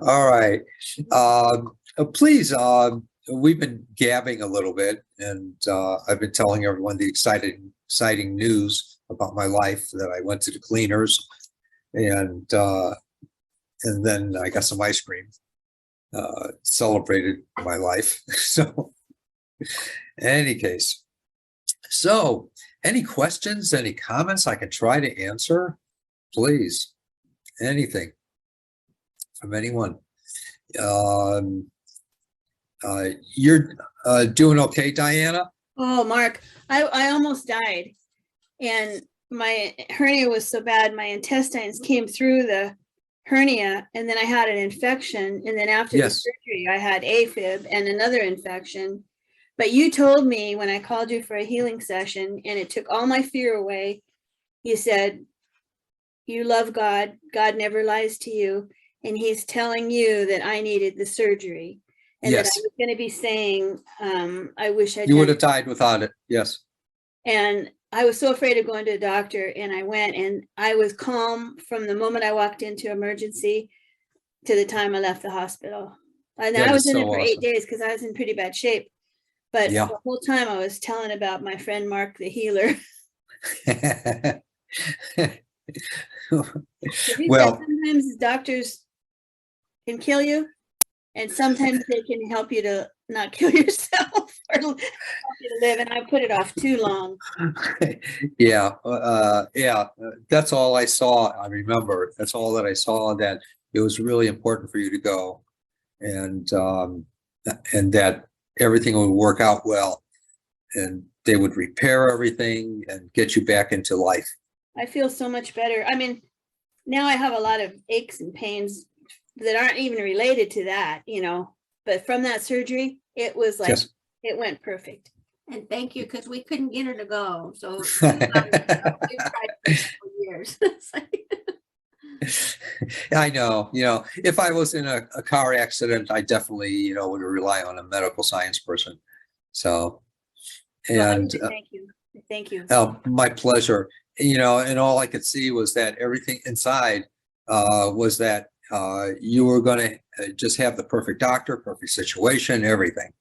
All right. Please, we've been gabbing a little bit, and I've been telling everyone the exciting news about my life that I went to the cleaners, and then I got some ice cream. Celebrated my life. So, in any case, so any questions, any comments I can try to answer, please. Anything from anyone. You're doing okay, Diana? Oh, Mark, I almost died. And my hernia was so bad, my intestines came through the hernia, and then I had an infection. And then after the surgery, I had AFib and another infection. But you told me when I called you for a healing session, and it took all my fear away. You said, you love God. God never lies to you. And he's telling you that I needed the surgery. And that I was going to be saying, I wish you would have died without it. Yes. And I was so afraid of going to a doctor, and I went, and I was calm from the moment I walked into emergency to the time I left the hospital. And I was in it for 8 days because I was in pretty bad shape. But the whole time I was telling about my friend Mark, the healer. Well, sometimes doctors can kill you, and sometimes they can help you to not kill yourself or help you to live. And I put it off too long. That's all I saw. I remember that's all that I saw, that it was really important for you to go, and that everything would work out well, and they would repair everything and get you back into life. I feel so much better. I mean, now I have a lot of aches and pains that aren't even related to that, but from that surgery, it was like, it went perfect. And thank you, because we couldn't get her to go. So we've tried for years. I know, if I was in a car accident, I definitely, would rely on a medical science person. So, and thank you. My pleasure. And all I could see was that everything inside was that you were going to just have the perfect doctor, perfect situation, everything.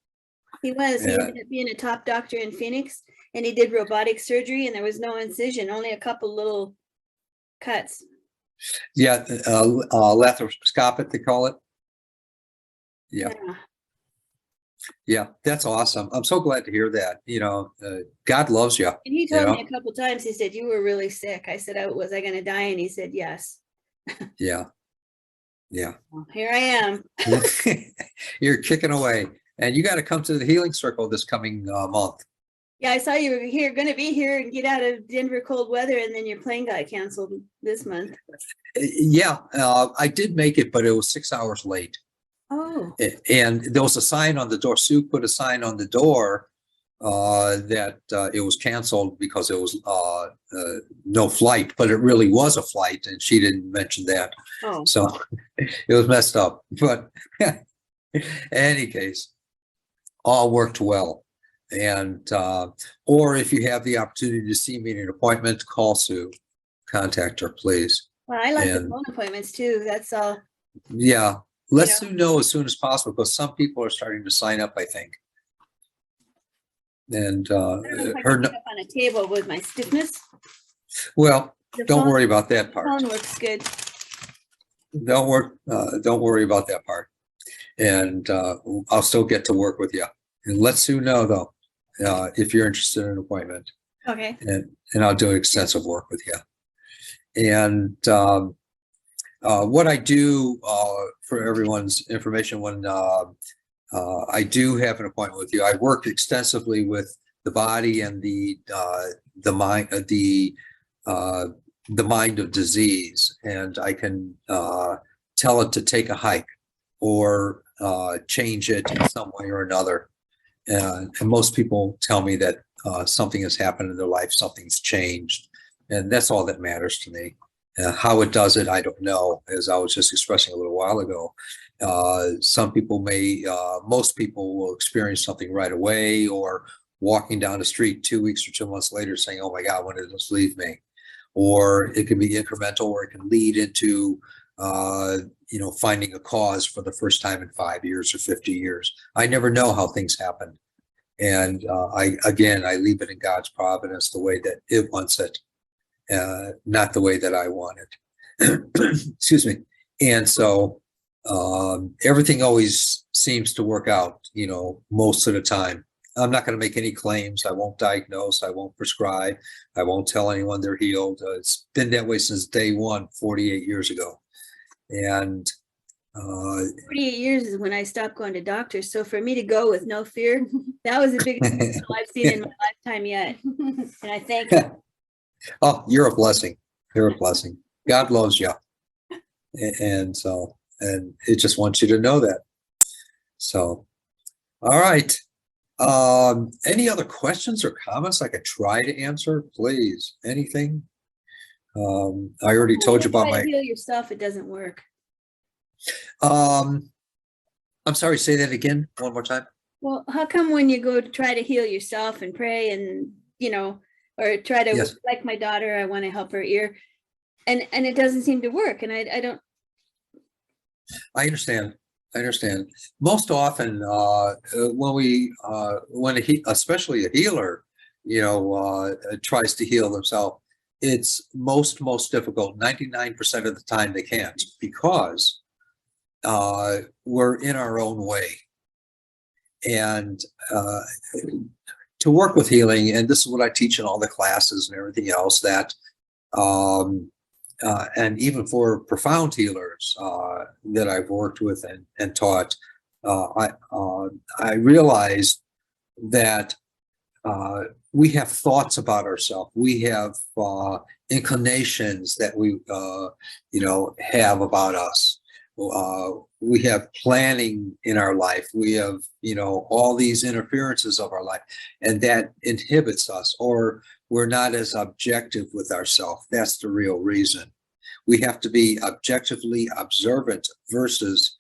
He was. He ended up being a top doctor in Phoenix, and he did robotic surgery, and there was no incision, only a couple little cuts. Yeah, laparoscopic, they call it. Yeah, that's awesome. I'm so glad to hear that. God loves you. And he told me a couple times, he said, you were really sick. I said, was I going to die? And he said, yes. Yeah. Well, here I am. You're kicking away. And you got to come to the Healing Circle this coming month. Yeah, I saw you were going to be here and get out of Denver cold weather, and then your plane got canceled this month. Yeah, I did make it, but it was 6 hours late. Oh. And there was a sign on the door. Sue put a sign on the door that it was canceled because it was no flight, but it really was a flight, and she didn't mention that. Oh. So it was messed up. But in any case, all worked well. And or if you have the opportunity to see me in an appointment, call Sue, contact her, please. Well, I like the phone appointments too. That's all. Yeah, let Sue know as soon as possible, because some people are starting to sign up, I think. And I don't know if I can sit up on a table with my stiffness. Well, don't worry about that part. The phone works good. Don't worry about that part. And I'll still get to work with you. And let Sue know, though, if you're interested in an appointment. Okay. And I'll do extensive work with you. And what I do, for everyone's information, when I do have an appointment with you, I work extensively with the body and the mind, the mind of disease, and I can tell it to take a hike or change it in some way or another. And most people tell me that something has happened in their life, something's changed, and that's all that matters to me. How it does it, I don't know, as I was just expressing a little while ago. Some people most people will experience something right away, or walking down the street 2 weeks or 2 months later saying, oh my God, when did this leave me? Or it can be incremental, or it can lead into finding a cause for the first time in 5 years or 50 years. I never know how things happen. And I leave it in God's providence the way that it wants it, not the way that I want it. Excuse me. And so everything always seems to work out, most of the time. I'm not going to make any claims. I won't diagnose. I won't prescribe. I won't tell anyone they're healed. It's been that way since day one, 48 years ago. And 48 years is when I stopped going to doctors. So for me to go with no fear, that was the biggest miracle I've seen in my lifetime yet. And I thank you. Oh, you're a blessing. You're a blessing. God loves you. And it just wants you to know that. So, all right. Any other questions or comments I could try to answer, please? Anything? I already told you about Try my. to heal yourself. It doesn't work. I'm sorry. Say that again one more time. Well, how come when you go to try to heal yourself and pray and or try to Yes. like my daughter, I want to help her ear, and it doesn't seem to work, and I don't. I understand. Most often, especially a healer, tries to heal themselves, it's most difficult. 99% of the time they can't, because we're in our own way. And to work with healing, and this is what I teach in all the classes and everything else, that and even for profound healers that I've worked with and taught, I realized that we have thoughts about ourselves. We have inclinations that we, have about us. We have planning in our life. We have, all these interferences of our life, and that inhibits us, or we're not as objective with ourselves. That's the real reason. We have to be objectively observant versus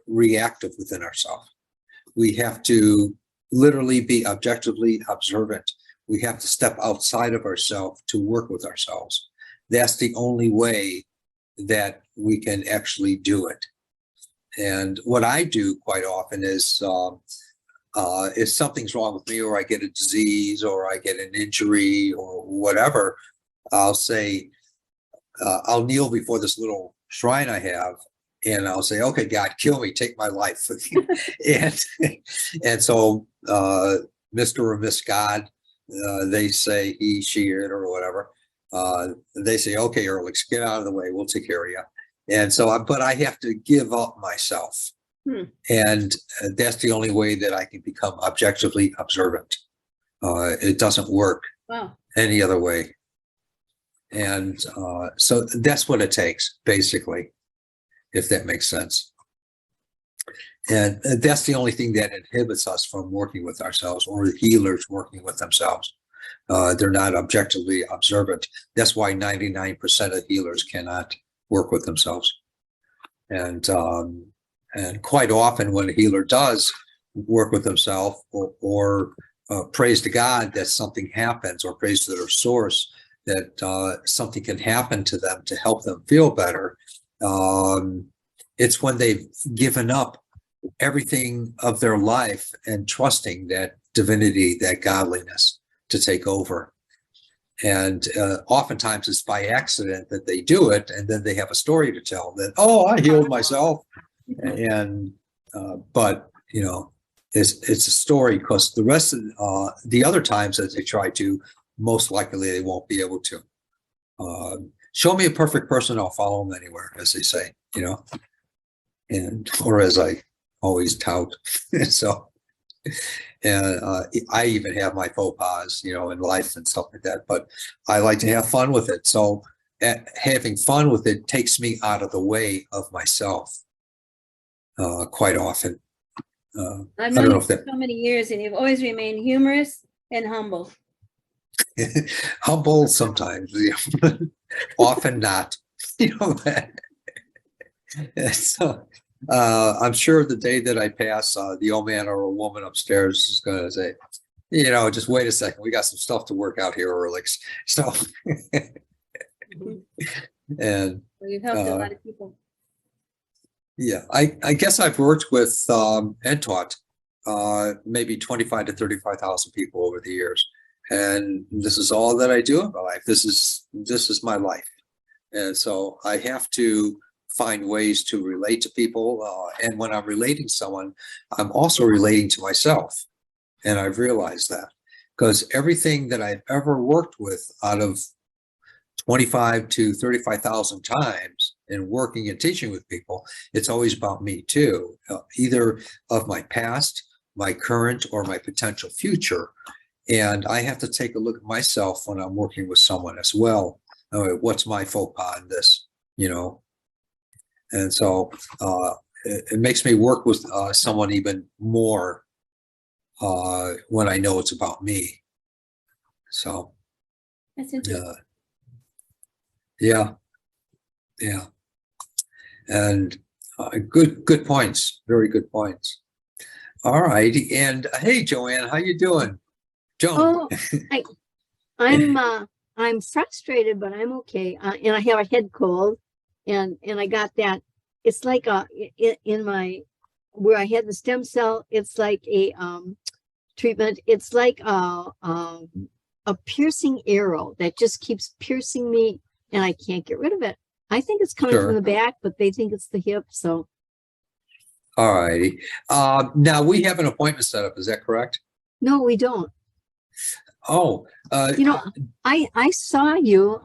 reactive within ourselves. We have to literally be objectively observant. We have to step outside of ourselves to work with ourselves. That's the only way that we can actually do it. And what I do quite often is if something's wrong with me, or I get a disease, or I get an injury, or whatever, I'll say, I'll kneel before this little shrine I have, and I'll say, okay, God, kill me, take my life. and so Mr. or Miss God, they say he, she, it, or whatever. They say, okay, Earlix, get out of the way. We'll take care of you. And so, but I have to give up myself. And that's the only way that I can become objectively observant. It doesn't work any other way. And so that's what it takes, basically, if that makes sense. And that's the only thing that inhibits us from working with ourselves, or healers working with themselves. They're not objectively observant. That's why 99% of healers cannot work with themselves. And quite often, when a healer does work with themselves, or prays to God that something happens, or prays to their source that something can happen to them to help them feel better, it's when they've given up everything of their life and trusting that divinity, that godliness, to take over. And oftentimes it's by accident that they do it, and then they have a story to tell that, oh, I healed myself. And but it's a story, because the rest of the other times that they try to, most likely they won't be able to. Show me a perfect person, I'll follow them anywhere, as they say, or as I always tout. So, and I even have my faux pas, in life and stuff like that, but I like to have fun with it. So having fun with it takes me out of the way of myself quite often. I've known you for so many years, and you've always remained humorous and humble. Humble sometimes, often not. So I'm sure the day that I pass, the old man or a woman upstairs is going to say, just wait a second, we got some stuff to work out here, Earlix. So, and We've helped a lot of people. Yeah, I guess I've worked with and taught maybe 25 to 35,000 people over the years, and this is all that I do in my life. This is my life, and so I have to find ways to relate to people. And when I'm relating to someone, I'm also relating to myself, and I've realized that because everything that I've ever worked with, out of 25 to 35,000 times in working and teaching with people, it's always about me too, either of my past, my current, or my potential future. And I have to take a look at myself when I'm working with someone as well. What's my faux pas in this, you know? And so it makes me work with someone even more when I know it's about me. So, That's interesting. yeah. And good points. Very good points. All right. And hey, Joanne, how you doing? Joan. Oh, I'm frustrated, but I'm okay. And I have a head cold, and I got that. It's like in my where I had the stem cell. It's like a treatment. It's like a piercing arrow that just keeps piercing me, and I can't get rid of it. I think it's coming from the back, but they think it's the hip. So, all righty. Now we have an appointment set up. Is that correct? no, we don't. Oh, You know, I saw you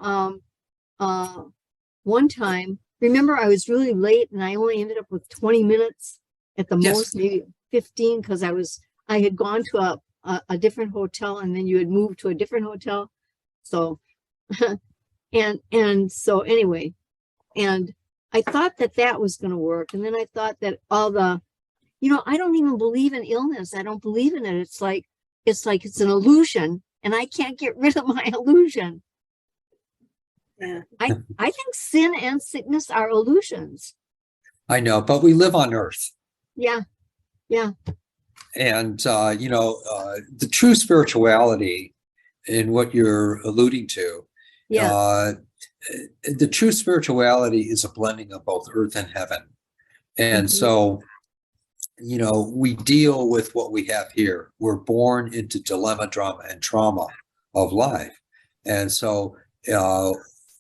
one time. Remember, I was really late, and I only ended up with 20 minutes at the Yes. most, maybe 15, because I had gone to a different hotel, and then you had moved to a different hotel. So, and so anyway, and I thought that was going to work, and then I thought that I don't even believe in illness. I don't believe in it. It's like it's an illusion, and I can't get rid of my illusion. Yeah. I think sin and sickness are illusions. I know, but we live on Earth. Yeah. And, the true spirituality in what you're alluding to, the true spirituality is a blending of both earth and heaven. And so, we deal with what we have here. We're born into dilemma, drama, and trauma of life. And so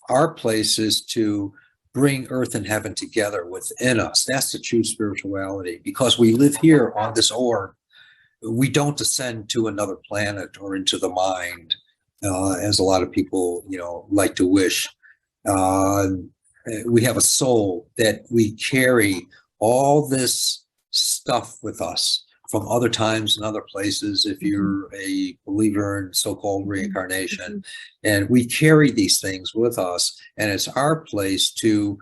our place is to bring earth and heaven together within us. That's the true spirituality. Because we live here on this orb, we don't descend to another planet or into the mind, as a lot of people, like to wish. We have a soul that we carry all this stuff with us from other times and other places, if you're a believer in so-called reincarnation. And we carry these things with us, and it's our place to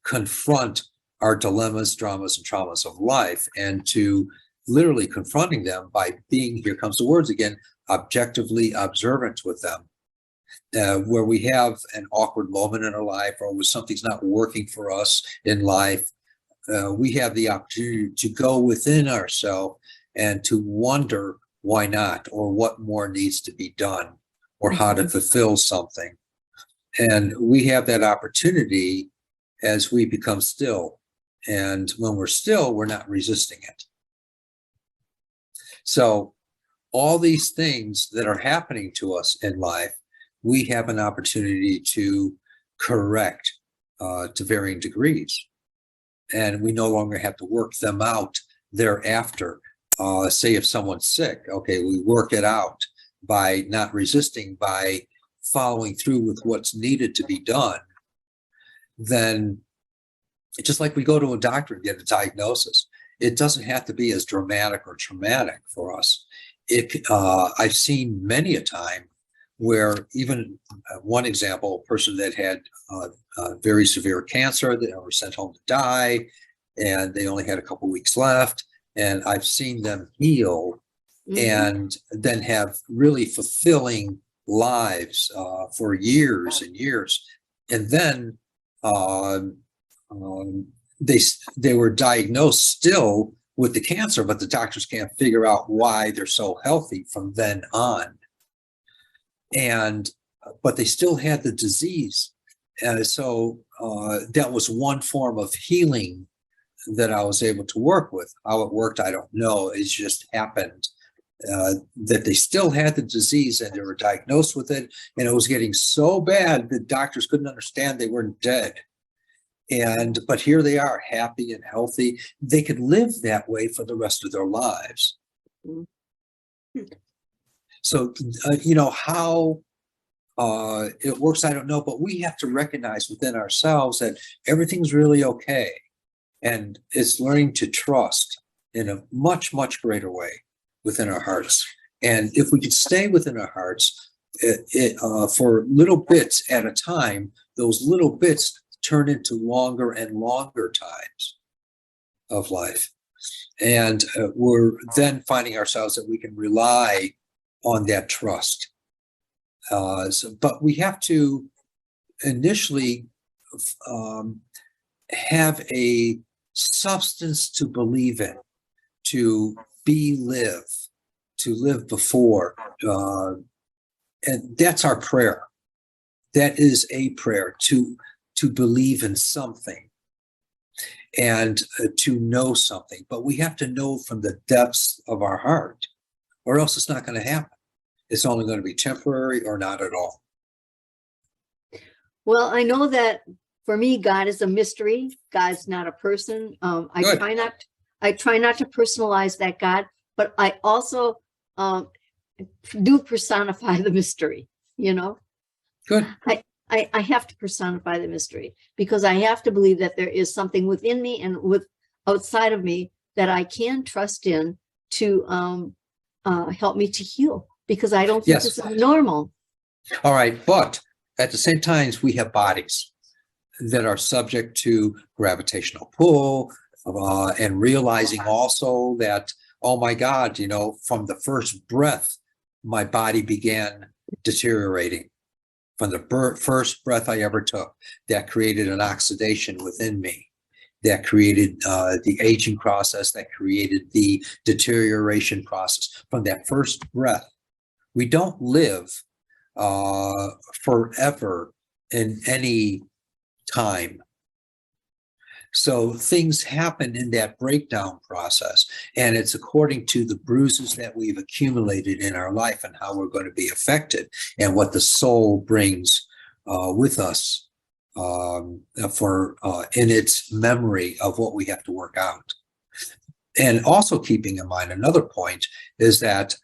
confront our dilemmas, dramas, and traumas of life, and to literally confronting them by being, here comes the words again, objectively observant with them. Where we have an awkward moment in our life, or when something's not working for us in life, we have the opportunity to go within ourselves and to wonder why not, or what more needs to be done, or how to fulfill something. And we have that opportunity as we become still. And when we're still, we're not resisting it. So all these things that are happening to us in life, we have an opportunity to correct to varying degrees. And we no longer have to work them out thereafter. Say if someone's sick, okay, we work it out by not resisting, by following through with what's needed to be done. Then, just like we go to a doctor and get a diagnosis, it doesn't have to be as dramatic or traumatic for us. I've seen many a time where, even one example, a person that had very severe cancer, that were sent home to die, and they only had a couple weeks left, and I've seen them heal and then have really fulfilling lives for years and years. And then they were diagnosed still with the cancer, but the doctors can't figure out why they're so healthy from then on. But they still had the disease. So that was one form of healing that I was able to work with. How it worked, I don't know. It just happened that they still had the disease and they were diagnosed with it. And it was getting so bad that doctors couldn't understand they weren't dead. But here they are, happy and healthy. They could live that way for the rest of their lives. So, how it works, I don't know, but we have to recognize within ourselves that everything's really okay. And it's learning to trust in a much, much greater way within our hearts. And if we could stay within our hearts for little bits at a time, those little bits turn into longer and longer times of life. And we're then finding ourselves that we can rely on that trust. But we have to initially have a substance to believe in, to live before. And that's our prayer. That is a prayer, to believe in something and to know something. But we have to know from the depths of our heart, or else it's not going to happen. It's only going to be temporary or not at all. Well, I know that for me, God is a mystery. God's not a person. I Good. try not to personalize that God, but I also do personify the mystery, Good. I have to personify the mystery because I have to believe that there is something within me and outside of me that I can trust in to help me to heal, because I don't think Yes. this is normal. All right. But at the same time, we have bodies that are subject to gravitational pull, and realizing also that, oh my God, from the first breath, my body began deteriorating. From the first breath I ever took, that created an oxidation within me, that created the aging process, that created the deterioration process. From that first breath, we don't live forever in any time. So things happen in that breakdown process, and it's according to the bruises that we've accumulated in our life and how we're going to be affected, and what the soul brings with us in its memory of what we have to work out. And also keeping in mind another point is that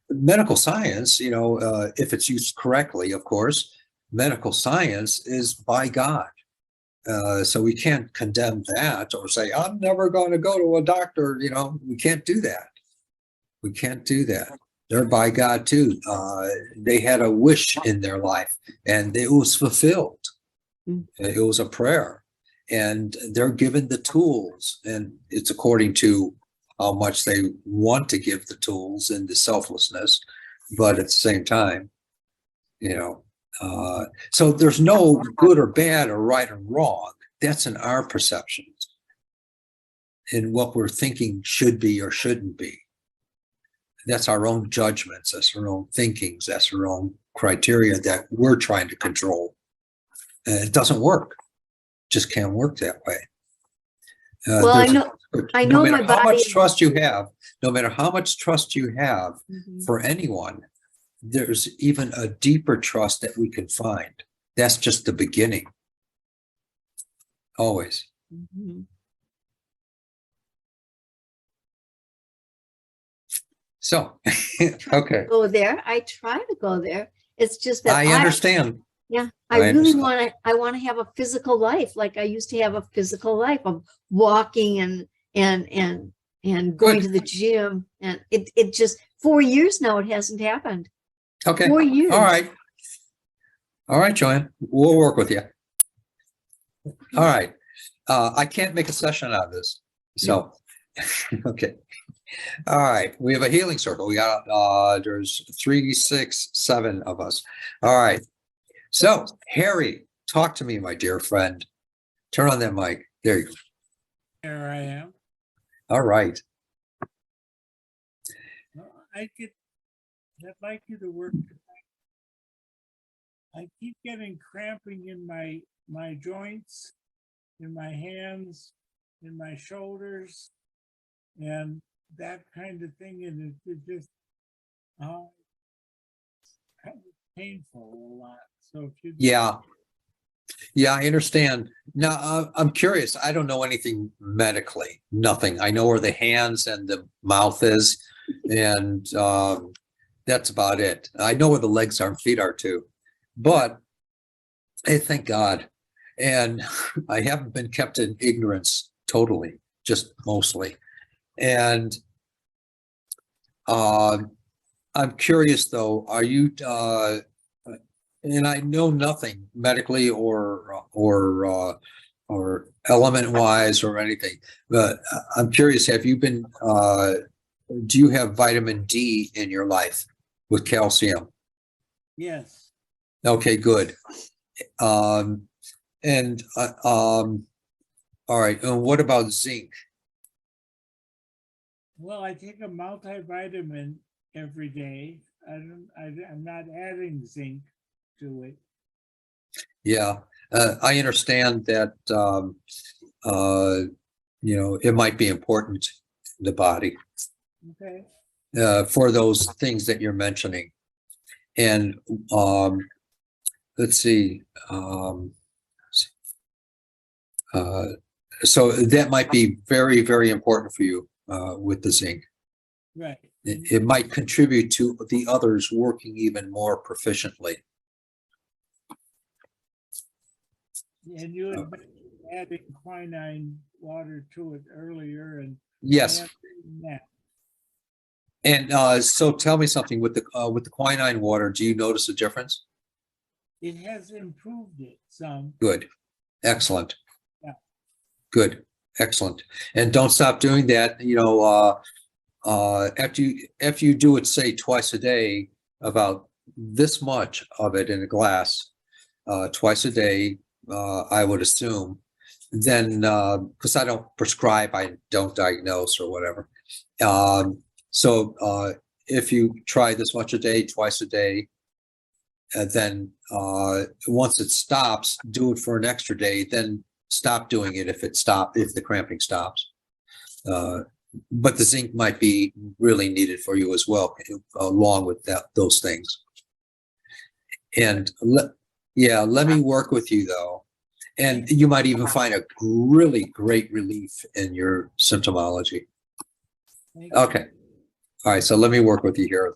medical science, if it's used correctly, of course, medical science is by God. So we can't condemn that or say, I'm never going to go to a doctor. We can't do that. We can't do that. They're by God too. They had a wish in their life and it was fulfilled. It was a prayer, and they're given the tools, and it's according to how much they want to give the tools and the selflessness. But at the same time, so there's no good or bad or right or wrong. That's in our perceptions, in what we're thinking should be or shouldn't be. That's our own judgments. That's our own thinkings. That's our own criteria that we're trying to control. And it doesn't work. Just can't work that way. Well, I know no matter my how body. much trust you have, no matter how much trust you have for anyone, there's even a deeper trust that we can find. That's just the beginning. Always. So, okay. Go there. I try to go there. It's just that I understand. Yeah, I I really understand. want to have a physical life like I used to have a physical life of walking and going to the gym, and it just 4 years now it hasn't happened. Okay. 4 years. All right, Joanne. We'll work with you. All right. I can't make a session out of this. So, okay. All right. We have a healing circle. We got, there's 3, 6, 7 of us. All right. So, Harry, talk to me, my dear friend. Turn on that mic. There you go. Here I am. All right. Well, I'd like you to work I keep getting cramping in my joints, in my hands, in my shoulders, and that kind of thing. And it's just uh, kind of painful a lot. So if you Yeah. Yeah, I understand. Now, I'm curious. I don't know anything medically, nothing. I know where the hands and the mouth is, and that's about it. I know where the legs are and feet are too, but hey, thank God. And I haven't been kept in ignorance totally, just mostly. And I'm curious though, are you, and I know nothing medically or element wise or anything, but I'm curious, have you been, do you have vitamin D in your life with calcium? yes. Okay, good. And all right. And what about zinc? Well, I take a multivitamin every day. I'm not adding zinc to it. Yeah, I understand that. It might be important in the body Okay. for those things that you're mentioning. And let's see. Uh, so that might be very, very important for you with the zinc. Right. It might contribute to the others working even more proficiently. And you had mentioned adding quinine water to it earlier, and I Yes. am doing that. And so tell me something with the quinine water, do you notice a difference? It has improved it some. Good. Excellent. Yeah. Good. Excellent. And don't stop doing that. After you do it, say twice a day, about this much of it in a glass, twice a day, I would assume. Then, because I don't prescribe, I don't diagnose or whatever. So if you try this much a day, twice a day, and then once it stops, do it for an extra day, then stop doing it if the cramping stops. But the zinc might be really needed for you as well, along with those things. And let me work with you though. And you might even find a really great relief in your symptomology. Thank you. Okay. All right. So let me work with you here.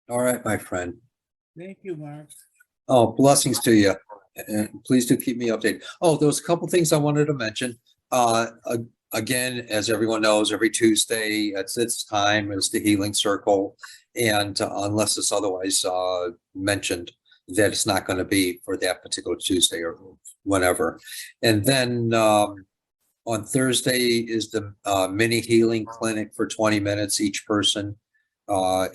All right, my friend. Thank you, Mark. Oh, blessings to you. And please do keep me updated. Oh, there was a couple things I wanted to mention. Again, as everyone knows, every Tuesday at this time is the Healing Circle. And unless it's otherwise mentioned, that it's not going to be for that particular Tuesday or whenever. And then on Thursday is the mini healing clinic for 20 minutes each person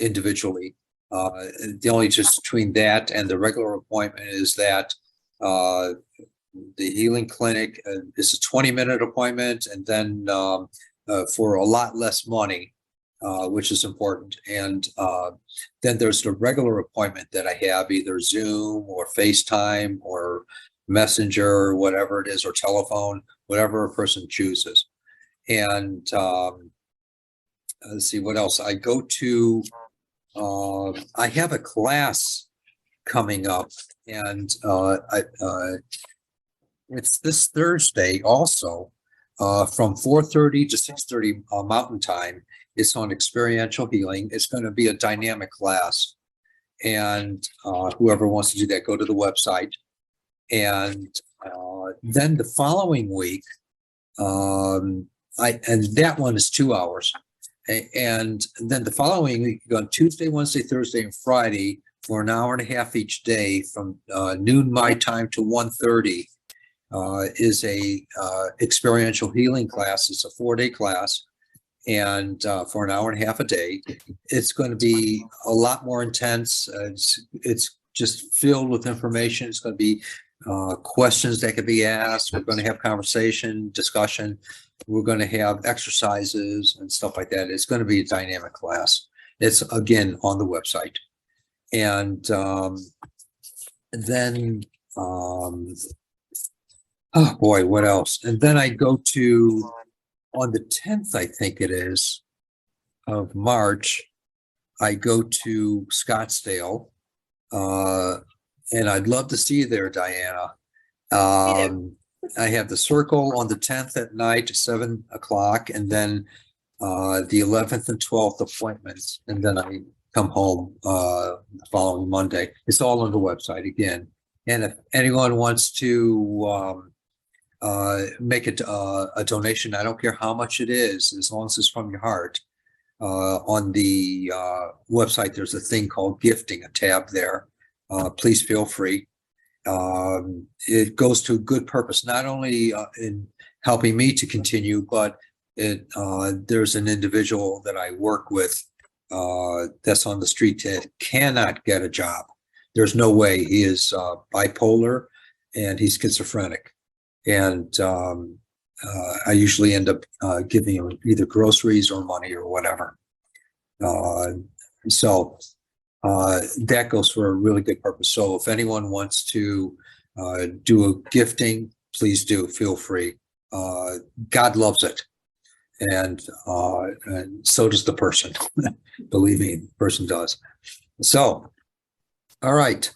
individually. The only just between that and the regular appointment is that the healing clinic is a 20-minute appointment, and then for a lot less money, which is important. And then there's the regular appointment that I have, either Zoom or FaceTime or Messenger or whatever it is, or telephone, whatever a person chooses. And let's see what else. I go to, I have a class coming up, and it's this Thursday also, from 4:30 to 6:30 Mountain Time. It's on experiential healing. It's going to be a dynamic class. And whoever wants to do that, go to the website. And then the following week, and that one is 2 hours. And then the following week, on Tuesday, Wednesday, Thursday, and Friday, for an hour and a half each day from noon my time to 1:30 is a experiential healing class. It's a 4-day class, and for an hour and a half a day. It's going to be a lot more intense. It's just filled with information. It's going to be questions that can be asked. We're going to have conversation, discussion. We're going to have exercises and stuff like that. It's going to be a dynamic class. It's, again, on the website. And then, oh boy, what else? And then I go to, on the 10th, I think it is, of March, I go to Scottsdale. And I'd love to see you there, Diana. I have the circle on the 10th at night at 7 o'clock, and then the 11th and 12th appointments, and then I come home the following Monday. It's all on the website again. And if anyone wants to make a donation, I don't care how much it is, as long as it's from your heart. On the website, there's a thing called gifting, a tab there. Please feel free. It goes to a good purpose, not only in helping me to continue, but there's an individual that I work with that's on the street that cannot get a job. There's no way. He is bipolar and he's schizophrenic. And I usually end up giving him either groceries or money or whatever. So that goes for a really good purpose. So if anyone wants to do a gifting, please do. Feel free. God loves it. And so does the person. Believe me, the person does. So, all right.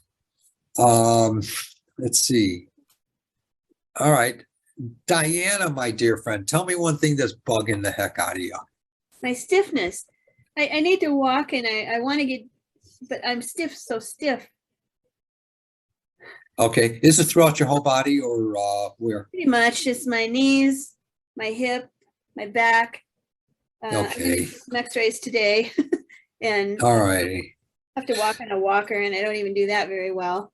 Let's see. All right. Diana, my dear friend, tell me one thing that's bugging the heck out of you. My stiffness. I need to walk and I want to get, but I'm stiff, so stiff. Okay. Is it throughout your whole body or where? Pretty much just my knees, my hip, my back. I'm gonna Okay. do some x-rays today and All righty. have to walk on a walker, and I don't even do that very well.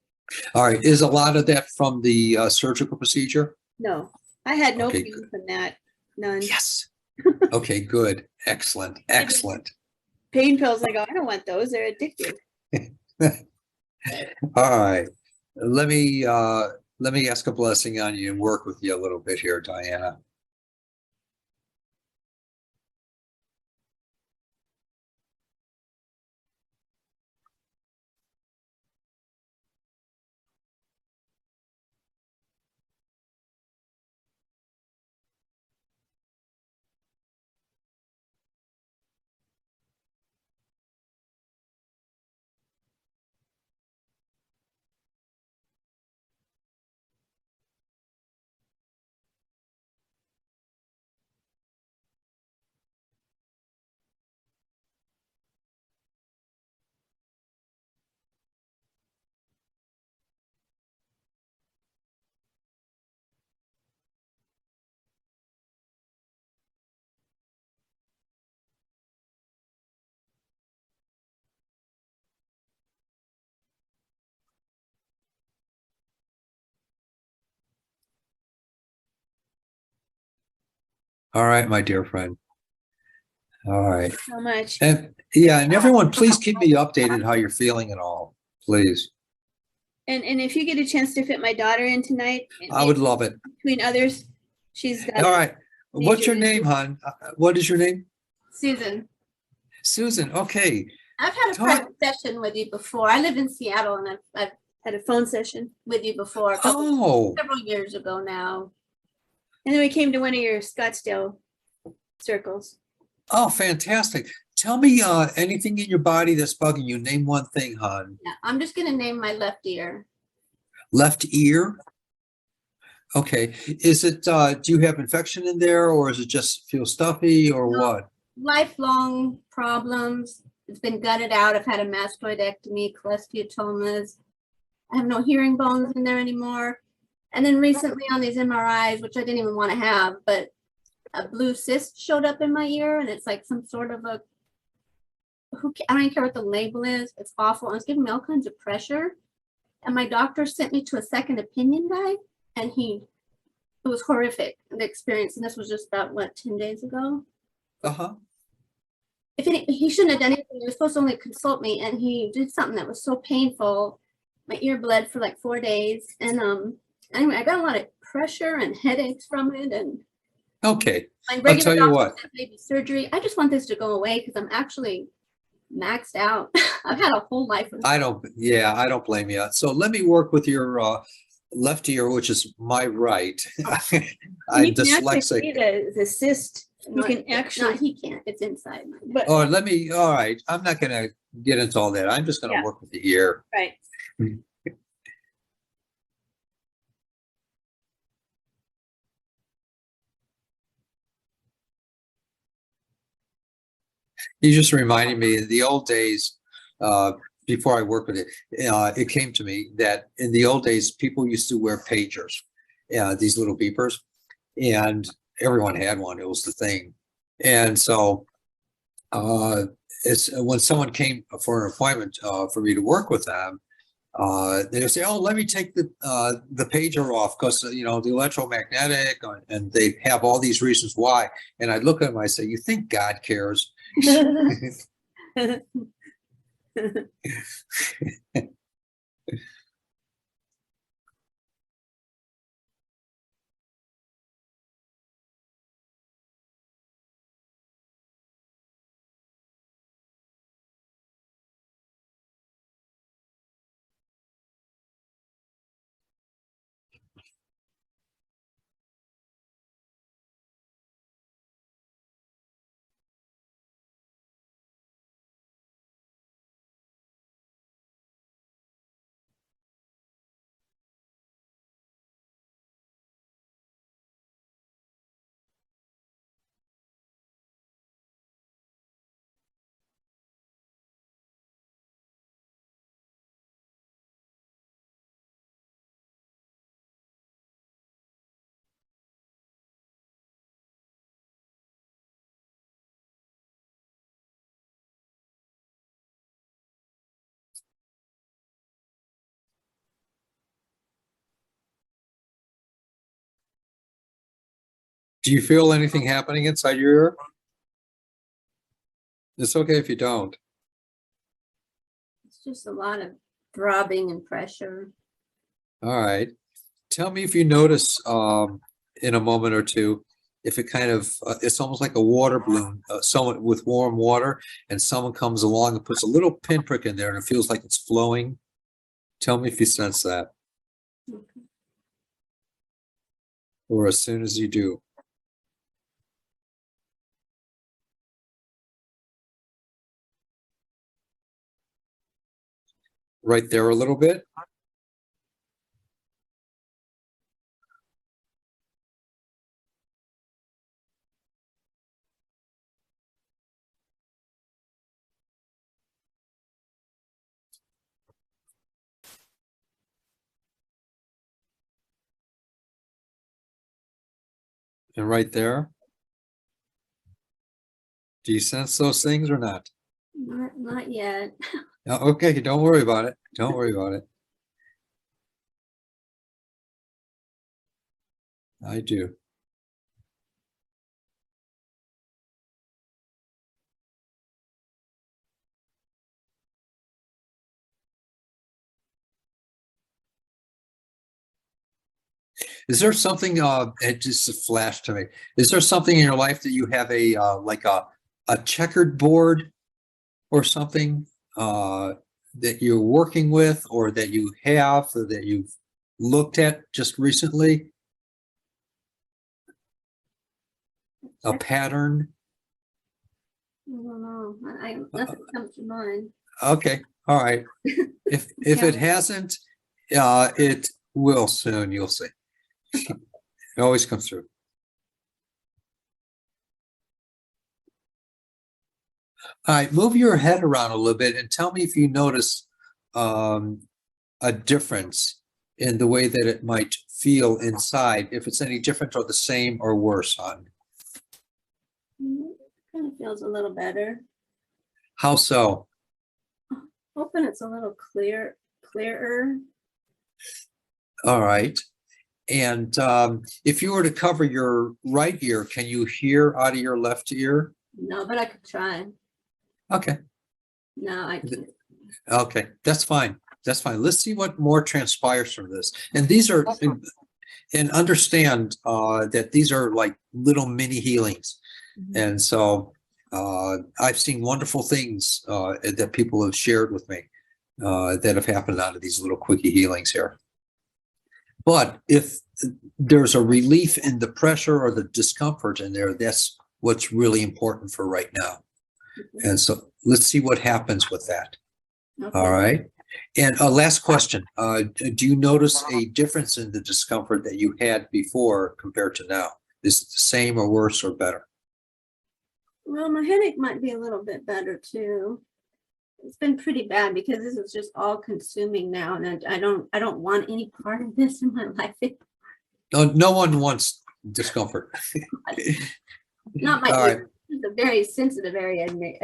All right. Is a lot of that from the surgical procedure? No, I had no Okay, pain from that. None. Yes. Okay, good. Excellent. Excellent. Pain pills, I go, I don't want those. They're addictive. All right. Let me ask a blessing on you and work with you a little bit here, Diana. All right, my dear friend. All right. So much. And yeah, and everyone, please keep me updated how you're feeling and all, please. And if you get a chance to fit my daughter in tonight, I would love it. between others, she's got All right. What's your name, hon? What is your name? Susan, Susan. Okay. I've had a Talk- private session with you before. I live in Seattle and I've had a phone session. with you before, Oh, several years ago now. And then we came to one of your Scottsdale circles. oh, fantastic. Tell me anything in your body that's bugging you. Name one thing, hon. Yeah, I'm just gonna name my left ear. Left ear. Okay. Is it, do you have infection in there or is it just feel stuffy or No. what? Lifelong problems. It's been gutted out. I've had a mastoidectomy, cholesteatomas. I have no hearing bones in there anymore. And then recently on these MRIs, which I didn't even want to have, but a blue cyst showed up in my ear, and it's like some sort of a, I don't even care what the label is. It's awful. And it's giving me all kinds of pressure. And my doctor sent me to a second opinion guy, and it was horrific, the experience. And this was just about, what, 10 days ago? Uh-huh. He shouldn't have done anything. He was supposed to only consult me, and he did something that was so painful. My ear bled for like 4 days. And anyway, I got a lot of pressure and headaches from it. And Okay. my I'll regular tell you doctor what. said maybe surgery. I just want this to go away because I'm actually maxed out. I've had a whole life of I don't blame you. So let me work with your left ear, which is my right. I'm You can actually dyslexic. see the cyst. You can actually, he can't. It's inside my but, Oh, all right. I'm not gonna get into all that. I'm just gonna Yeah. work with the ear. right. You just reminded me in the old days, before I worked with it, it came to me that in the old days, people used to wear pagers, these little beepers, and everyone had one. It was the thing. And so it's when someone came for an appointment for me to work with them, they would say, "Oh, let me take the pager off because the electromagnetic," and they have all these reasons why. And I'd look at them, I say, "You think God cares?" Do you feel anything happening inside your ear? It's okay if you don't. It's just a lot of throbbing and pressure. All right. Tell me if you notice in a moment or two, if it kind of, it's almost like a water balloon, someone with warm water, and someone comes along and puts a little pinprick in there and it feels like it's flowing. Tell me if you sense that. Okay. Or as soon as you do. Right there a little bit. And right there. Do you sense those things or not? Not yet. Okay, don't worry about it. Don't worry about it. I do. Is there something, it just flashed to me. Is there something in your life that you have like a checkered board or something that you're working with or that you have or that you've looked at just recently? A pattern? I don't know. Nothing comes to mind. Okay, all right. If it hasn't, it will soon, you'll see. It always comes through. All right, move your head around a little bit and tell me if you notice a difference in the way that it might feel inside, if it's any different or the same or worse, hon. Kind of feels a little better. How so? Hoping it's a little clearer. All right. And if you were to cover your right ear, can you hear out of your left ear? No, but I could try. Okay. No, I can't. Okay, that's fine. That's fine. Let's see what more transpires from this. And these are, and understand that these are like little mini healings. And so I've seen wonderful things that people have shared with me that have happened out of these little quickie healings here. But if there's a relief in the pressure or the discomfort in there, that's what's really important for right now. And so let's see what happens with that. Okay. All right. And last question. Do you notice a difference in the discomfort that you had before compared to now? Is it the same or worse or better? Well, my headache might be a little bit better too. It's been pretty bad because this is just all consuming now, and I don't want any part of this in my life. No one wants discomfort. Not my All ear. right. It's a very sensitive area in me.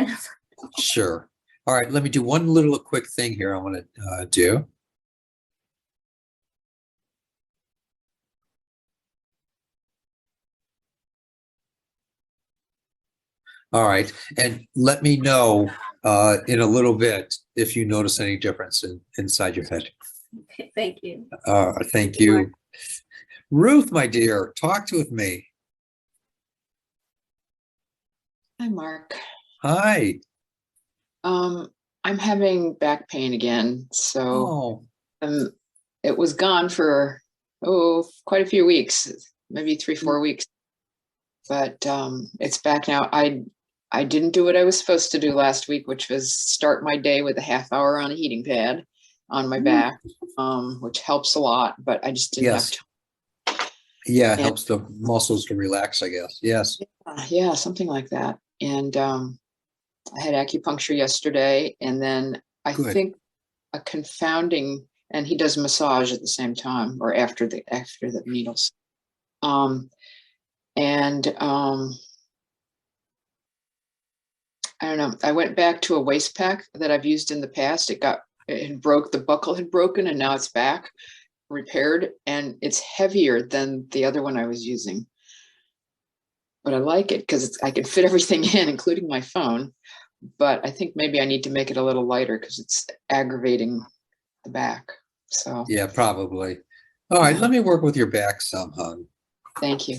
Sure. All right. Let me do one little quick thing here I want to do. All right. And let me know in a little bit if you notice any difference inside your head. Okay, thank you. Thank you. Ruth, my dear, talk with me. Hi, Mark. Hi. I'm having back pain again. So Oh, it was gone for quite a few weeks, maybe 3-4 weeks. But it's back now. I didn't do what I was supposed to do last week, which was start my day with a half hour on a heating pad on my back, which helps a lot, but I just didn't have yes. time. Yeah, it And- helps the muscles to relax, I guess. Yes. Yeah, something like that. And I had acupuncture yesterday, and then I Good. think a confounding, and he does massage at the same time or after the needles. I don't know. I went back to a waist pack that I've used in the past. The buckle had broken, and now it's back repaired, and it's heavier than the other one I was using. But I like it because I can fit everything in, including my phone. But I think maybe I need to make it a little lighter because it's aggravating the back. So Yeah, probably. All right, let me work with your back some, hon. thank you.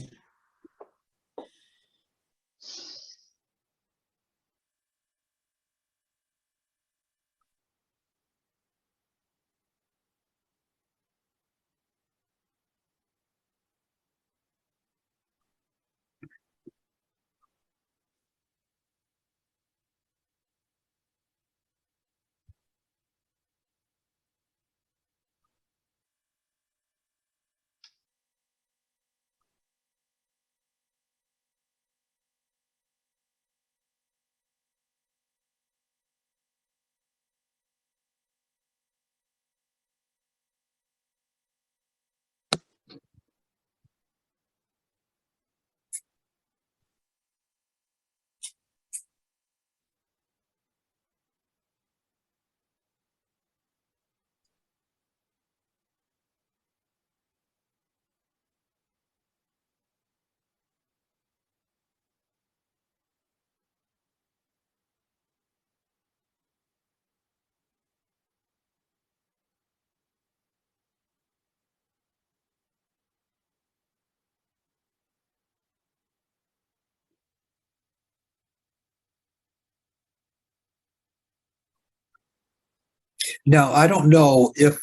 Now, I don't know if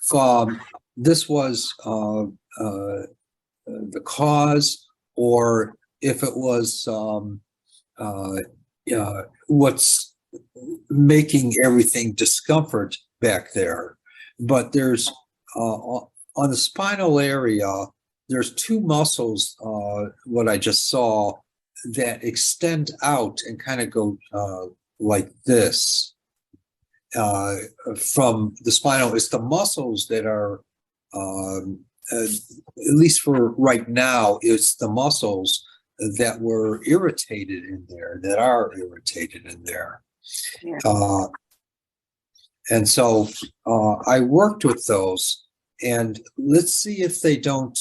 this was the cause or if it was what's making everything discomfort back there. But there's on the spinal area, there's two muscles, what I just saw, that extend out and kind of go like this from the spinal. It's the muscles that are, at least for right now, it's the muscles that were irritated in there, that are irritated in there. Yeah. And so I worked with those, and let's see if they don't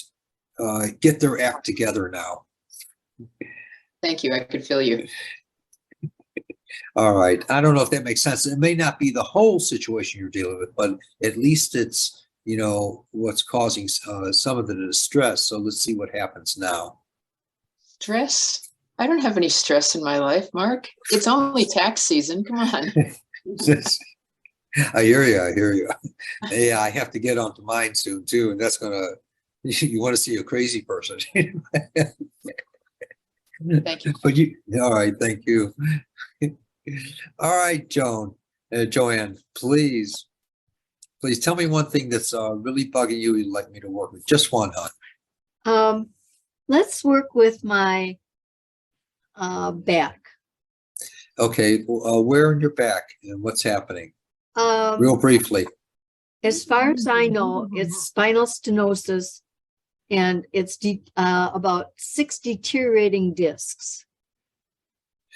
get their act together now. Thank you. I could feel you. All right. I don't know if that makes sense. It may not be the whole situation you're dealing with, but at least it's, what's causing some of the distress. So let's see what happens now. Stress? I don't have any stress in my life, Mark. It's only tax season. Come on. I hear you. I hear you. Yeah, I have to get onto mine soon too, and that's you want to see a crazy person. Thank you. But all right. Thank you. All right, Joanne, please tell me one thing that's really bugging you'd like me to work with. Just one, hon. Let's work with my back. Okay, where in your back and what's happening? Real briefly. As far as I know, it's spinal stenosis, and it's about 6 deteriorating discs.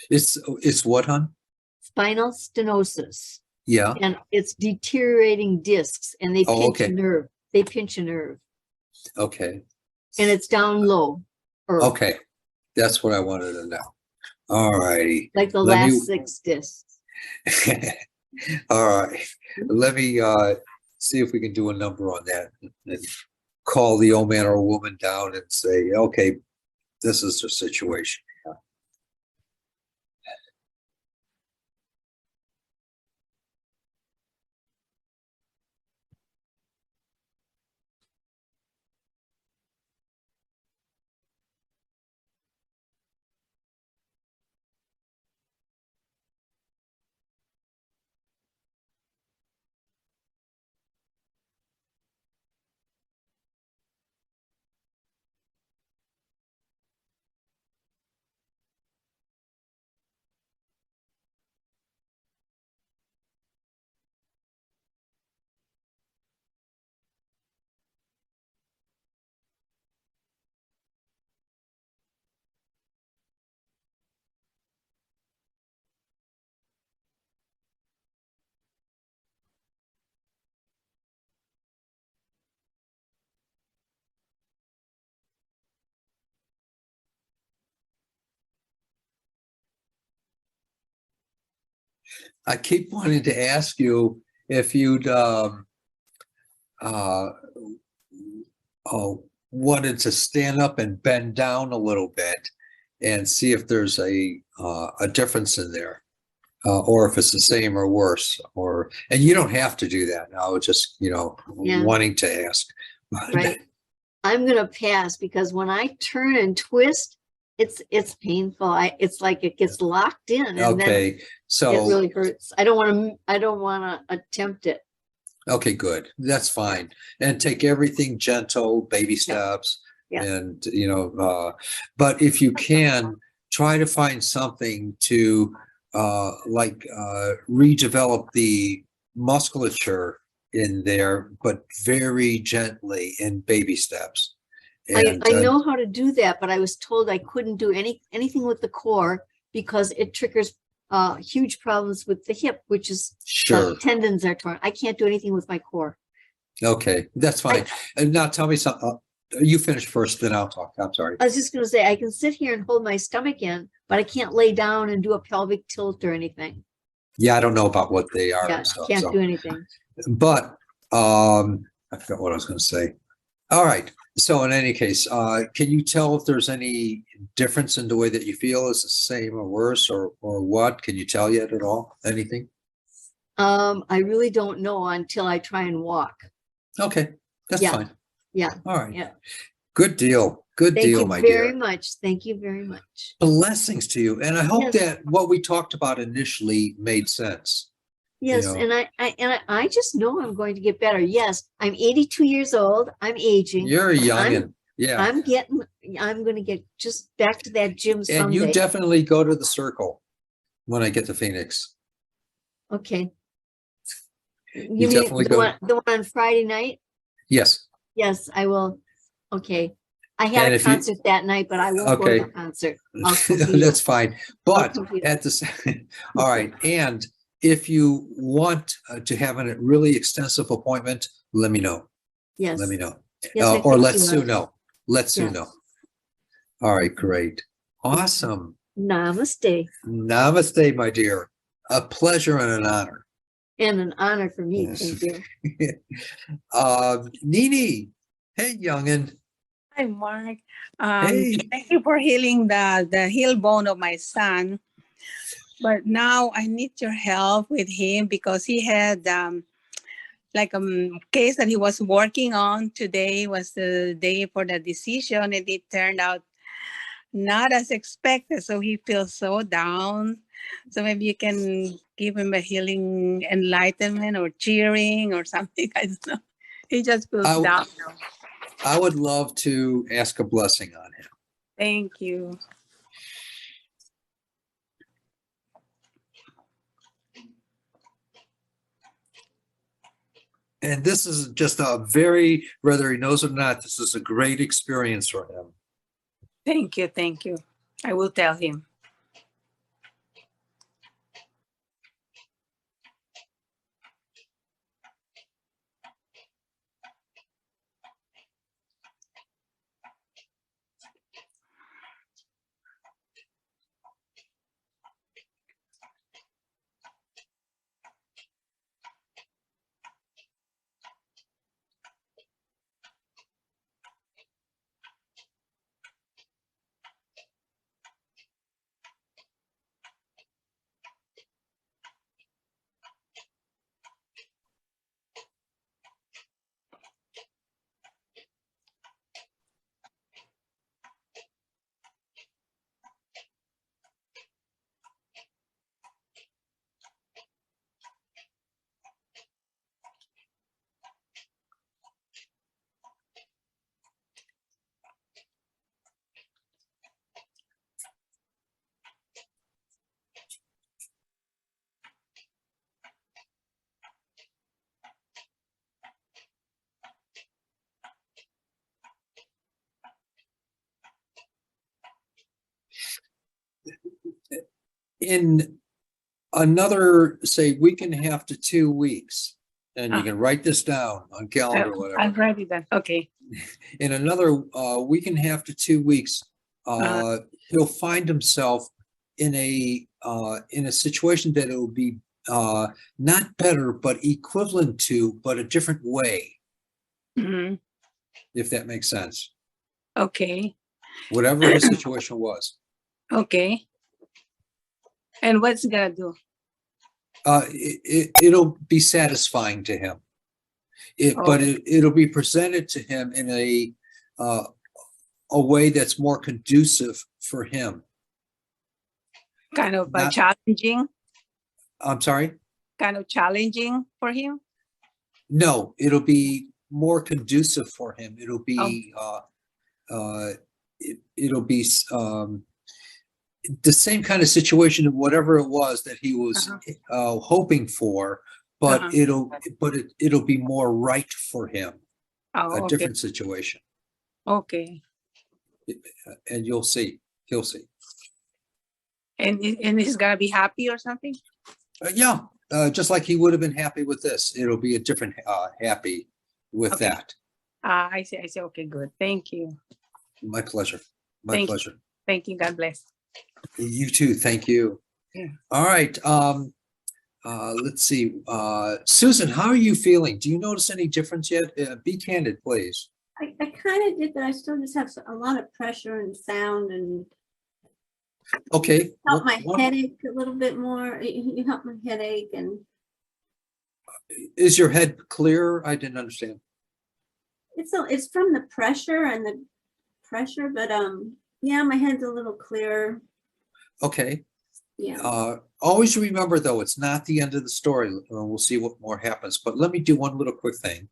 It's what, hon? Spinal stenosis, Yeah. and it's deteriorating discs, and they pinch okay. a nerve. They pinch a nerve, Okay. and it's down low. Okay, that's what I wanted to know. All righty. Like the last 6 discs. All right. Let me see if we can do a number on that and call the old man or woman down and say, okay, this is the situation. I keep wanting to ask you if you'd wanted to stand up and bend down a little bit and see if there's a difference in there, or if it's the same or worse. And you don't have to do that. I was just wanting to ask. Right. I'm gonna pass, because when I turn and twist, it's painful. It's like it gets locked in, and Okay, then so it really hurts. I don't want to attempt it. okay, good. That's fine. And take everything gentle, baby steps. Yeah. And but if you can, try to find something to redevelop the musculature in there, but very gently in baby steps. And I know how to do that, but I was told I couldn't do anything with the core because it triggers huge problems with the hip, which is sure. Tendons are torn. I can't do anything with my core. Okay, that's fine. And now tell me something. You finish first, then I'll talk. I'm sorry. I was just going to say, I can sit here and hold my stomach in, but I can't lay down and do a pelvic tilt or anything. Yeah, I don't know about what they are. Yeah, and stuff, can't do anything. But I forgot what I was going to say. All right. So in any case, can you tell if there's any difference in the way that you feel? Is it the same or worse, or what? Can you tell yet at all? Anything? I really don't know until I try and walk. Okay, that's fine. Yeah. All right. Yeah. Good deal. Good deal, my dear. Thank you very much. Thank you very much. Blessings to you. And I hope Yes. that what we talked about initially made sense. Yes, know. and I just know I'm going to get better. Yes, I'm 82 years old. I'm aging. You're a youngin'. Yeah. I'm gonna get just back to that gym And you someday. definitely go to the circle when I get to Phoenix. Okay. You You mean definitely go. the one on Friday night? Yes. Yes, I will. Okay. I And had a if you- concert that night, but I won't go to Okay. the concert. I'll come to you. That's fine. But come to you. at the all right. And if you want to have a really extensive appointment, let me know. Yes. Let me know. Yes, I Or think let you Sue are. know. Let Sue Yes. know. All right, great. Awesome. Namaste. Namaste, my dear. A pleasure and an honor. And an honor for me. Yes. Thank you. Nini. Hey, youngin. Hi, Mark. Hey. Thank you for healing the heel bone of my son. But now I need your help with him because he had like a case that he was working on. Today was the day for the decision, and it turned out not as expected. So he feels so down. So maybe you can give him a healing enlightenment or cheering or something. I don't know. He just feels I- down now. I would love to ask a blessing on him. Thank you. And this is just a very, whether he knows it or not, this is a great experience for him. Thank you. Thank you. I will tell him. In another, say, week and a half to 2 weeks, and you Ah. can write this down on calendar or I'll whatever. write it down. Okay. In another week and a half to 2 weeks, he'll find himself in a situation that it will be not better, but equivalent to, but a different way, Mhm. if that makes sense. Okay. Whatever his situation was. Okay. And what's he gonna do? It'll be satisfying to him. But Oh. it'll be presented to him in a way that's more conducive for him. Kind of Not- challenging, I'm sorry? kind of challenging for him. No, it'll be more conducive for him. It'll be it'll be the same kind of situation, whatever it was that he was hoping for, but it'll be more right for him. Oh, A okay. different situation, Okay. and he'll see. And he's gonna be happy or something? Yeah, just like he would have been happy with this. It'll be a different happy with Okay. that. I see. Okay, good. Thank you. My pleasure. My Thank you. pleasure. Thank you. God bless. You too. Thank you. Yeah. All right. Let's see. Susan, how are you feeling? Do you notice any difference yet? Be candid, please. I kind of did, but I still just have a lot of pressure and sound and Okay. help my what- headache a little bit more. You help my headache and Is your head clear? I didn't understand. it's from the pressure, but yeah, my head's a little clearer. Okay. Yeah. Always remember, though, it's not the end of the story. We'll see what more happens. But let me do one little quick thing.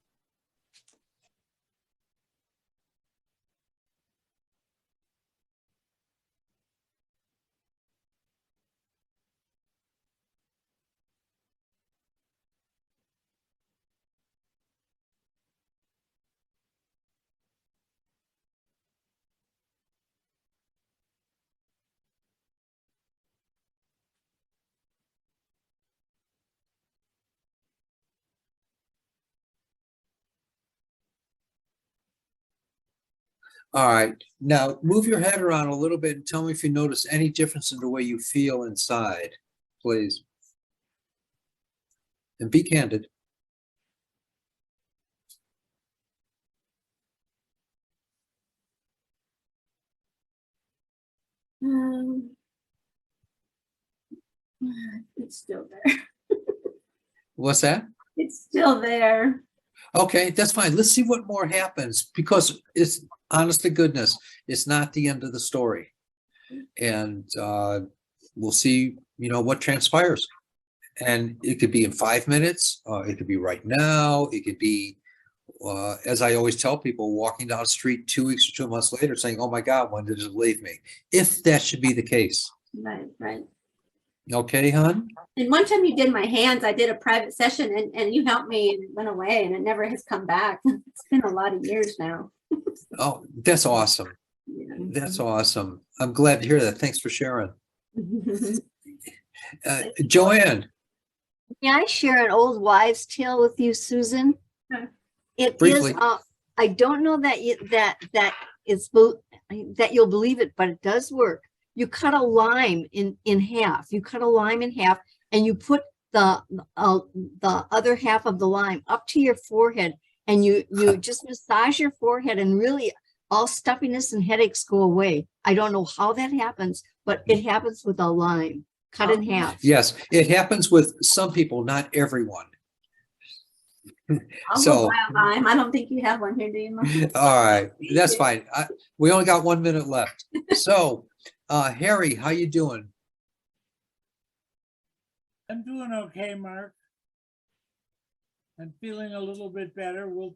All right. Now move your head around a little bit and tell me if you notice any difference in the way you feel inside, please. And be candid. Um, it's still there. What's that? It's still there. Okay, that's fine. Let's see what more happens because it's honest to goodness, it's not the end of the story. And we'll see, what transpires. And it could be in 5 minutes, it could be right now, it could be, as I always tell people, walking down the street 2 weeks or 2 months later saying, oh my God, when did it leave me? If that should be the case. Right, right. Okay, hon? And one time you did my hands, I did a private session and you helped me and it went away and it never has come back. It's been a lot of years now. Oh, that's awesome. Yeah. That's awesome. I'm glad to hear that. Thanks for sharing. Joanne, May I share an old wives' tale with you, Susan? Sure. It Briefly. is, I don't know that that you'll believe it, but it does work. You cut a lime in half. You cut a lime in half and you put the other half of the lime up to your forehead and you just massage your forehead and really all stuffiness and headaches go away. I don't know how that happens, but it happens with a lime cut in half. yes, it happens with some people, not everyone. I'll So- go buy a lime. I don't think you have one here, do you, Mom? All right, that's fine. We only got 1 minute left. So, Harry, how you doing? I'm doing okay, Mark. I'm feeling a little bit better. We'll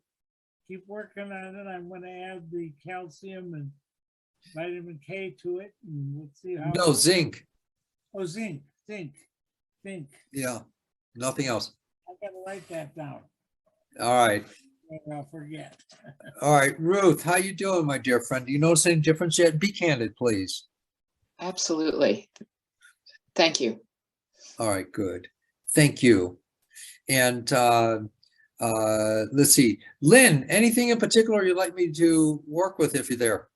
keep working on it. I'm gonna add the calcium and vitamin K to it, and we'll see how. No, zinc. Oh, zinc. Yeah, nothing else. I gotta write that down, All right. or I'll forget. All right, Ruth, how you doing, my dear friend? Do you notice any difference yet? Be candid, please. Absolutely. Thank you. All right, good. Thank you. And let's see. Lynn, anything in particular you'd like me to work with if you're there?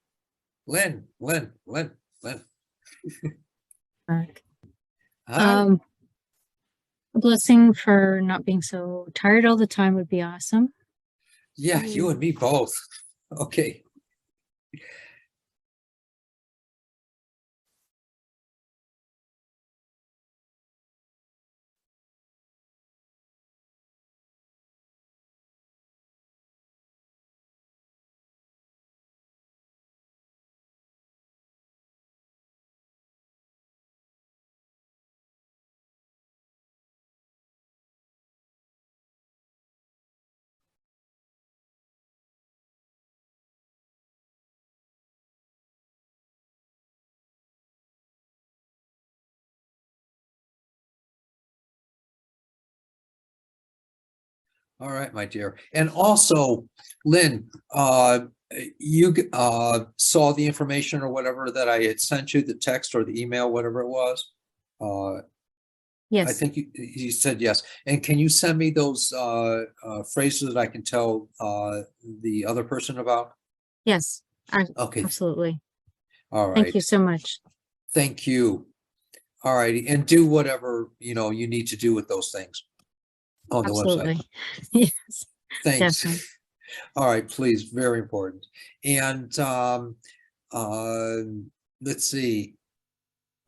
Lynn. Mark. Hi. A blessing for not being so tired all the time would be awesome. Yeah, you and me both. Okay. All right, my dear. And also, Lynn, you saw the information or whatever that I had sent you, the text or the email, whatever it was. I Yes, think you said yes. And can you send me those phrases that I can tell the other person about? yes, Okay, absolutely. all right. Thank you so much. Thank you. All righty, and do whatever you need to do with those things on the website. Absolutely. Yes, Thanks. definitely. All right, please, very important. And let's see.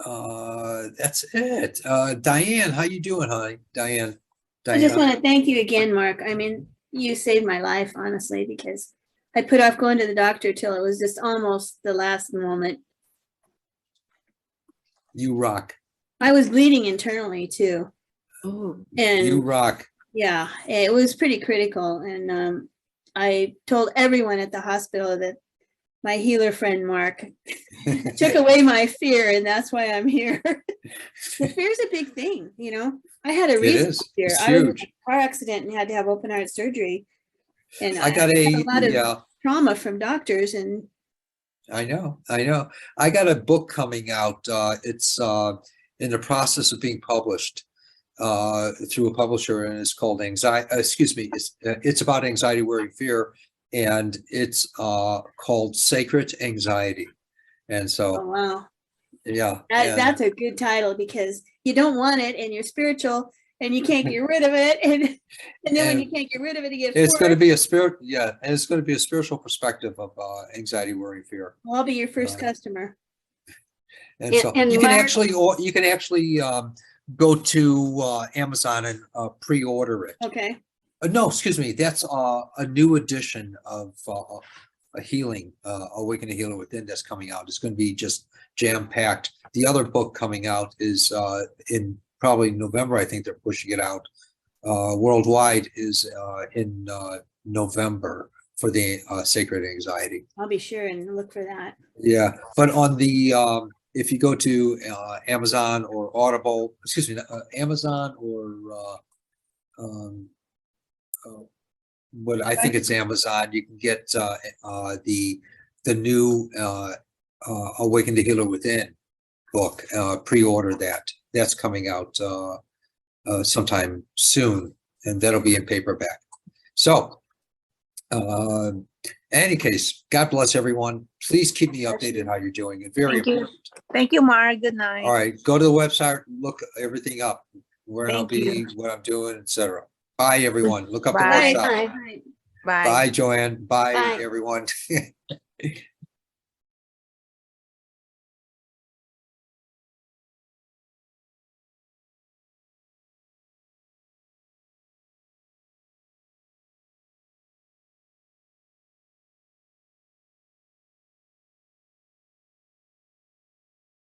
That's it. Diane, how you doing, honey? Diane. I just want to thank you again, Mark. I mean, you saved my life, honestly, because I put off going to the doctor till it was just almost the last moment. You rock. I was bleeding internally too. Oh, You And rock. yeah, it was pretty critical. And I told everyone at the hospital that my healer friend, Mark, took away my fear, and that's why I'm here. The fear is a big thing, I had a It reason is. for fear. It's I was in huge. a car accident and had to have open heart surgery. And I got had a lot of yeah. trauma from doctors, and I know. I got a book coming out. It's in the process of being published through a publisher, and it's called Anxiety. Excuse me. It's about anxiety, worry, fear. and it's called Sacred Anxiety. And Oh, so, wow. yeah. That's a good title because you don't want it and you're spiritual and you can't get rid of it. And then when And you can't get rid of it, it gets it's going to worse. be a spirit, yeah, and it's going to be a spiritual perspective of anxiety, worry, fear. Well, I'll be your first customer. And And- so and you can Mark- actually, or you can actually go to Amazon and pre-order it. Okay. No, excuse me, that's a new edition of a healing, Awaken a Healer Within that's coming out. It's going to be just jam-packed. The other book coming out is in probably November. I think they're pushing it out. Worldwide is in November for the Sacred Anxiety. I'll be sure and look for that. Yeah, but on the if you go to Amazon or Audible, excuse me, Amazon or but I think it's Amazon. You can get the new Awaken the Healer Within book. Pre-order that. That's coming out sometime soon, and that'll be in paperback. So, in any case, God bless everyone. Please keep me updated how you're doing. It's very Thank you. important. Thank you, Mark. Good night. All right, go to the website, look everything up, where I'll Thank you. be, what I'm doing, etc. Bye, everyone. Look up the Bye. website. Bye. Bye. Bye, Joanne. Bye, Bye. everyone.